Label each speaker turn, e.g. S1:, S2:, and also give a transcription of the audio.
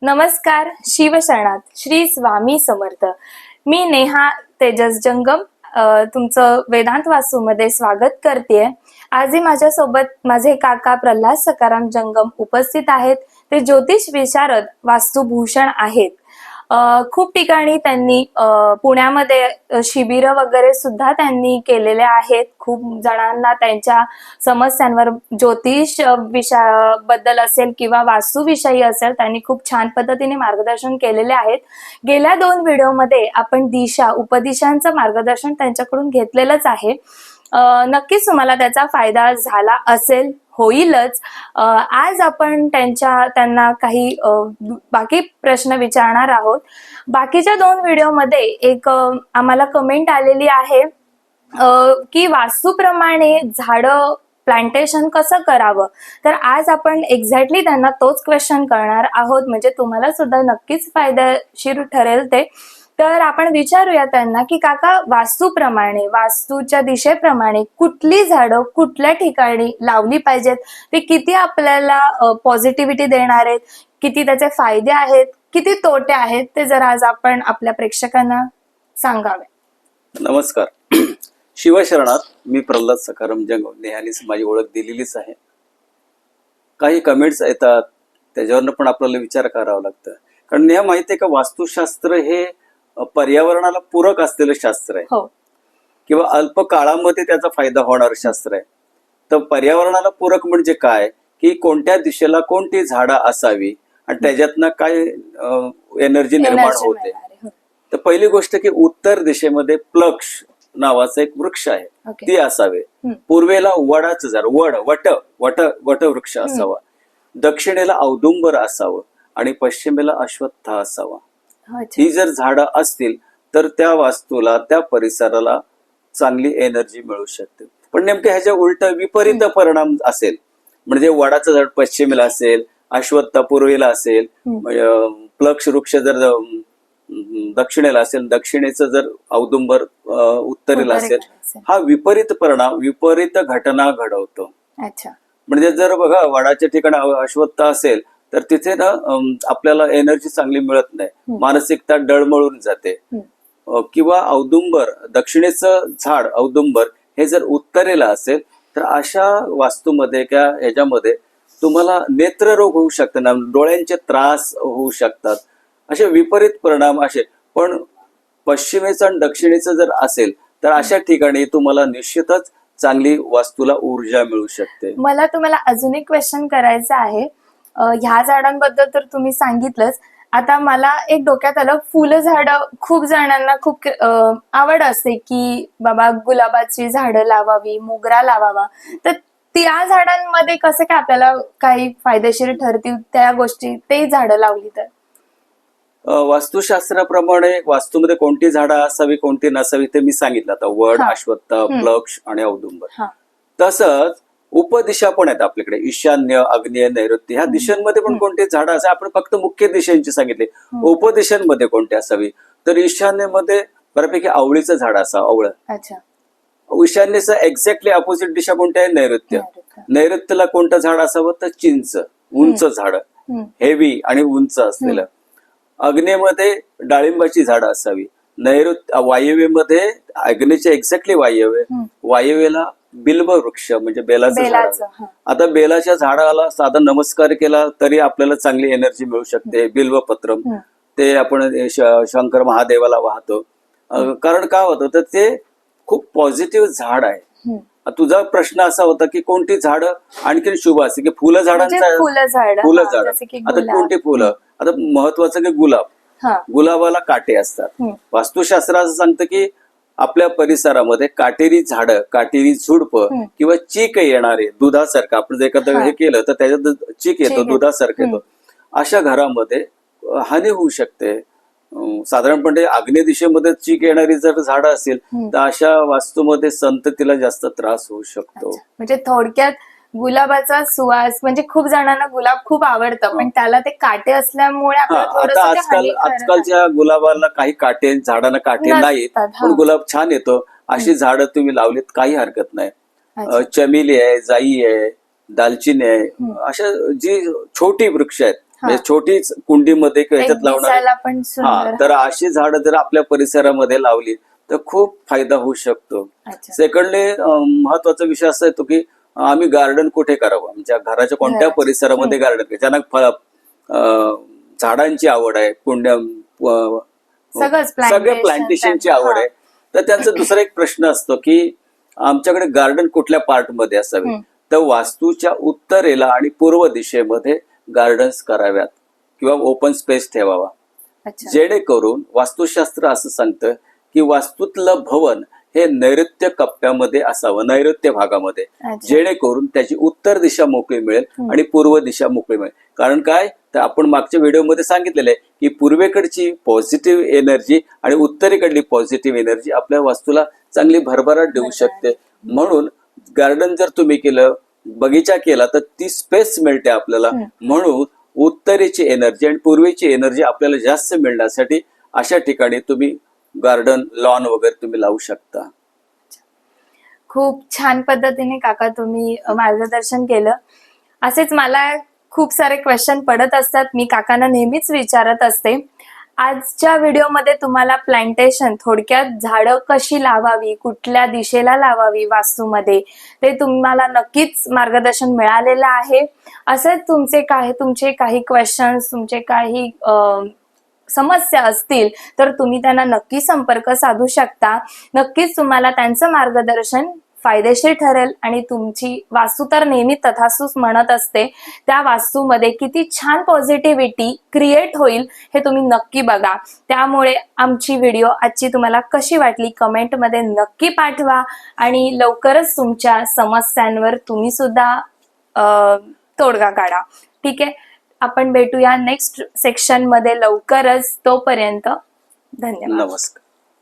S1: नमस्कार. शिवशरणात श्री स्वामी समर्थ. मी नेहा तेजस जंगम तुमचं वेदांत वास्तूमध्ये स्वागत करते. आजही माझ्यासोबत माझे काका प्रल्हाद सकाराम जंगम उपस्थित आहेत. ते ज्योतिष विशारद वास्तुभूषण आहेत. खूप ठिकाणी त्यांनी पुण्यामध्ये शिबिर वगैरे सुद्धा त्यांनी केलेले आहेत. खूप जणांना त्यांच्या समस्यांवर ज्योतिष बद्दल असेल किंवा वास्तुविषयी असेल त्यांनी खूप छान पद्धतीने मार्गदर्शन केलेले आहेत. गेल्या 2 व्हिडिओमध्ये आपण उपदिशांचं मार्गदर्शन त्यांच्याकडून घेतलेलंच आहे. नक्कीच तुम्हाला त्याचा फायदा झाला असेल, होईलच. आज आपण त्यांना काही बाकी प्रश्न विचारणार आहोत. बाकीच्या 2 व्हिडिओमध्ये एक आम्हाला कमेंट आलेली आहे की वास्तूप्रमाणे झाडं प्लांटेशन कसं करावं. तर आज आपण एक्झॅक्टली त्यांना तोच क्वेश्चन करणार आहोत, म्हणजे तुम्हाला सुद्धा नक्कीच फायदेशीर ठरेल ते. तर आपण विचारूया त्यांना की काका, वास्तूप्रमाणे, वास्तूच्या दिशेप्रमाणे कुठली झाडं कुठल्या ठिकाणी लावली पाहिजेत, ते किती आपल्याला पॉझिटिव्हिटी देणार आहेत, किती त्याचे फायदे आहेत, किती तोटे आहेत, ते जर आज आपण आपल्या प्रेक्षकांना सांगावे.
S2: नमस्कार. शिवशरणात मी प्रल्हाद सकाराम जंगम. नेहानीच माझी ओळख दिलेलीच आहे. काही कमेंट्स येतात, त्याच्यावरनं पण आपल्याला विचार करावा लागतं. कारण नेहा माहिती आहे का, वास्तुशास्त्र हे पर्यावरणाला पूरक असलेलं शास्त्र आहे.
S1: हो.
S2: किंवा अल्प काळामध्ये त्याचा फायदा होणार शास्त्र आहे. तर पर्यावरणाला पूरक म्हणजे काय, की कोणत्या दिशेला कोणती झाडं असावी आणि त्याच्यातनं काय एनर्जी निर्माण होते. तर पहिली गोष्ट की उत्तर दिशेमध्ये प्लक्ष नावाचा एक वृक्ष आहे, ती असावे. पूर्वेला वडाचं झाड, वट वृक्ष असावा. दक्षिणेला औदुंबर असावं आणि पश्चिमेला अश्वत्थ असावा. ही जर झाडं असतील तर त्या वास्तूला, त्या परिसराला चांगली एनर्जी मिळू शकते. पण नेमके ह्याच्या उलट विपरीत परिणाम असेल, म्हणजे वडाचं झाड पश्चिमेला असेल, अश्वत्थ पूर्वेला असेल, प्लक्ष वृक्ष जर दक्षिणेला असेल, दक्षिणेचं जर औदुंबर उत्तरेला असेल, हा विपरीत परिणाम, विपरीत घटना घडवतो. म्हणजे जर बघा, वडाच्या ठिकाणी अश्वत्थ असेल तर तिथे ना आपल्याला एनर्जी चांगली मिळत नाही, मानसिकता डळमळून जाते. किंवा औदुंबर, दक्षिणेचं झाड औदुंबर हे जर उत्तरेला असेल तर अशा वास्तूमध्ये किंवा ह्याच्यामध्ये तुम्हाला नेत्ररोग होऊ शकतात, डोळ्यांचे त्रास होऊ शकतात. असे विपरीत परिणाम असे. पण पश्चिमेचं आणि दक्षिणेचं जर असेल तर अशा ठिकाणी तुम्हाला निश्चितच चांगली वास्तूला ऊर्जा मिळू शकते.
S1: मला तुम्हाला अजून एक क्वेश्चन करायचं आहे. ह्या झाडांबद्दल तर तुम्ही सांगितलंच. आता मला एक डोक्यात आलं, फुलं झाडं खूप जणांना खूप आवड असते की बाबा गुलाबाची झाडं लावावी, मोगरा लावावा. तर त्या झाडांमध्ये कसं काय आपल्याला काही फायदेशीर ठरतील त्या गोष्टी, ते झाडं लावली तर?
S2: वास्तुशास्त्राप्रमाणे वास्तूमध्ये कोणती झाडं असावी कोणती नसावी ते मी सांगितलं. आता वड, अश्वत्थ, प्लक्ष आणि औदुंबर. तसंच उपदिशा पण आहेत आपल्याकडे, ईशान्य, आग्नेय, नैऋत्य. ह्या दिशांमध्ये पण कोणती झाडं असावी. आपण फक्त मुख्य दिशांची सांगितले. उपदिशांमध्ये कोणती असावी, तर ईशान्येमध्ये बऱ्यापैकी आवळीचं झाड असावं, आवळं. ईशान्येचं एक्झॅक्टली अपोजिट दिशा कोणती आहे, नैऋत्य. नैऋत्यला कोणतं झाड असावं, तर चिंच, उंच झाड, हेवी आणि उंच असलेलं. अग्नेमध्ये डाळिंबाची झाडं असावी. वायव्येमध्ये अग्नीचे एक्झॅक्टली वायव्येला बिल्व वृक्ष म्हणजे बेलाचं झाड. आता बेलाच्या झाडाला साधा नमस्कार केला तरी आपल्याला चांगली एनर्जी मिळू शकते. बिल्वपत्रम ते आपण शंकर महादेवाला वाहतो. कारण काय होतं, तर ते खूप पॉझिटिव्ह झाड आहे. तुझा प्रश्न असा होता की कोणती झाडं आणखी शुभ असते, की फुलं झाडांचा, फुलं झाड. आता कोणती फुलं, आता महत्वाचं की गुलाबाला काटे असतात. वास्तुशास्त्र असं सांगतं की आपल्या परिसरामध्ये काटेरी झाडं, काटेरी झुडपं किंवा चीक येणारे, दुधासारखं आपण जर एखादं हे केलं तर त्याच्यात चीक येतो, दुधासारखं येतो, अशा घरामध्ये हानी होऊ शकते. साधारणपणे आग्नेय दिशेमध्ये चीक येणारी जर झाडं असेल तर अशा वास्तूमध्ये संततीला जास्त त्रास होऊ शकतो.
S1: म्हणजे थोडक्यात गुलाबाचा सुवास, म्हणजे खूप जणांना गुलाब खूप आवडतं, पण त्याला ते काटे असल्यामुळे
S2: आता आजकालच्या गुलाबाला काही काटे, झाडांना काटे नाहीत, पण गुलाब छान येतो. अशी झाडं तुम्ही लावलीत काही हरकत नाही. चमेली आहे, जाई आहे, दालचिनी आहे, अशा जी छोटी वृक्ष आहेत म्हणजे छोटीच कुंडीमध्ये किंवा ह्याच्यात लावणार
S1: दिसायला पण सुंदर.
S2: तर अशी झाडं जर आपल्या परिसरामध्ये लावली तर खूप फायदा होऊ शकतो.
S1: अच्छा.
S2: सेकंडली महत्वाचा विषय असा येतो की आम्ही गार्डन कुठे करावं, आमच्या घराच्या कोणत्या
S1: घराच्या.
S2: परिसरामध्ये गार्डन, ज्यांना झाडांची आवड आहे, कुंड्या
S1: सगळंच
S2: सगळे प्लांटेशनची आवड आहे, तर त्यांचा दुसरा एक प्रश्न असतो की आमच्याकडे गार्डन कुठल्या पार्ट मध्ये असावे. तर वास्तूच्या उत्तरेला आणि पूर्व दिशेमध्ये गार्डन्स कराव्यात किंवा ओपन स्पेस ठेवावा,
S1: अच्छा.
S2: जेणेकरून वास्तुशास्त्र असं सांगतं की वास्तूतलं भवन हे नैऋत्य कप्प्यामध्ये असावं, नैऋत्य भागामध्ये,
S1: अच्छा.
S2: जेणेकरून त्याची उत्तर दिशा मोकळी मिळेल आणि पूर्व दिशा मोकळी मिळेल. कारण काय, तर आपण मागच्या व्हिडिओमध्ये सांगितलेलं आहे की पूर्वेकडची पॉझिटिव्ह एनर्जी आणि उत्तरेकडली पॉझिटिव्ह एनर्जी आपल्या वास्तूला चांगली भरभराट देऊ शकते. म्हणून गार्डन जर तुम्ही केलं, बगीचा केला, तर ती स्पेस मिळते आपल्याला. म्हणून उत्तरेची एनर्जी आणि पूर्वेची एनर्जी आपल्याला जास्त मिळण्यासाठी अशा ठिकाणी तुम्ही गार्डन, लॉन वगैरे तुम्ही लावू शकता.
S1: खूप छान पद्धतीने काका तुम्ही मार्गदर्शन केलं. असेच मला खूप सारे क्वेश्चन पडत असतात, मी काकांना नेहमीच विचारत असते. आजच्या व्हिडिओमध्ये तुम्हाला प्लांटेशन, थोडक्यात झाडं कशी लावावी, कुठल्या दिशेला लावावी वास्तूमध्ये, ते तुम्हाला नक्कीच मार्गदर्शन मिळालेलं आहे. असंच तुमचे काही क्वेश्चन्स, तुमचे काही समस्या असतील तर तुम्ही त्यांना नक्की संपर्क साधू शकता. नक्कीच तुम्हाला त्यांचं मार्गदर्शन फायदेशीर ठरेल आणि तुमची वास्तू तर नेहमी तथास्तुच म्हणत असते, त्या वास्तूमध्ये किती छान पॉझिटिव्हिटी क्रिएट होईल हे तुम्ही नक्की बघा. त्यामुळे आमची व्हिडिओ आजची तुम्हाला कशी वाटली कमेंटमध्ये नक्की पाठवा आणि लवकरच तुमच्या समस्यांवर तुम्ही सुद्धा तोडगा काढा. ठीक आहे, आपण भेटूया नेक्स्ट सेक्शन मध्ये लवकरच. तोपर्यंत धन्यवाद.
S2: नमस्कार.